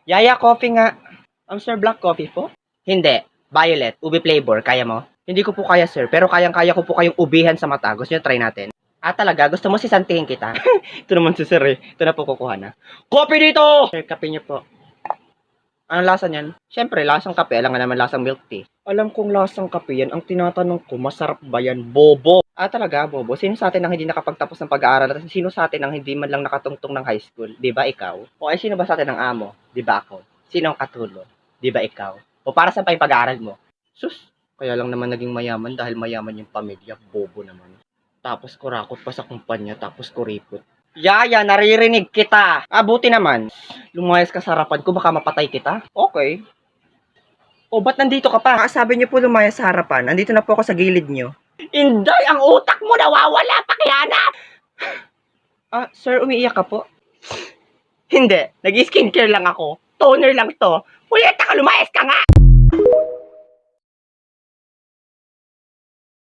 Yaya, coffee nga. Sir, black coffee po? Hindi. Violet, ube flavor. Kaya mo? Hindi ko po kaya, sir. Pero kayang-kaya ko po kayong ubihan sa mata. Gusto nyo try natin? Talaga? Gusto mo sisantihin kita? Ito naman si sir eh. Ito na po kukuha na. Coffee dito! Sir, kape nyo po. Anong lasa niyan? Siyempre, lasang kape. Alam nga naman lasang milk tea. Alam kong lasang kape yan. Ang tinatanong ko, masarap ba yan? Bobo! Talaga, bobo? Sino sa atin ang hindi nakapagtapos ng pag-aaral? At sino sa atin ang hindi man lang nakatungtong ng high school? Di ba ikaw? O ay sino ba sa atin ang amo? Di ba ako? Sino ang katulo? Di ba ikaw? O para saan pa yung pag-aaral mo? Sus! Kaya lang naman naging mayaman dahil mayaman yung pamilya. Bobo naman. Tapos kurakot pa sa kumpanya. Tapos kuripot. Yaya, naririnig kita. Buti naman. Lumayas ka sa harapan ko, baka mapatay kita. Okay. O, ba't nandito ka pa? Sabi niyo po lumayas sa harapan. Nandito na po ako sa gilid niyo. Inday, ang utak mo nawawala, pakihanap! Sir, umiiyak ka po? Hindi. Nag-skincare lang ako. Toner lang to. Puyeta ka, lumayas ka nga!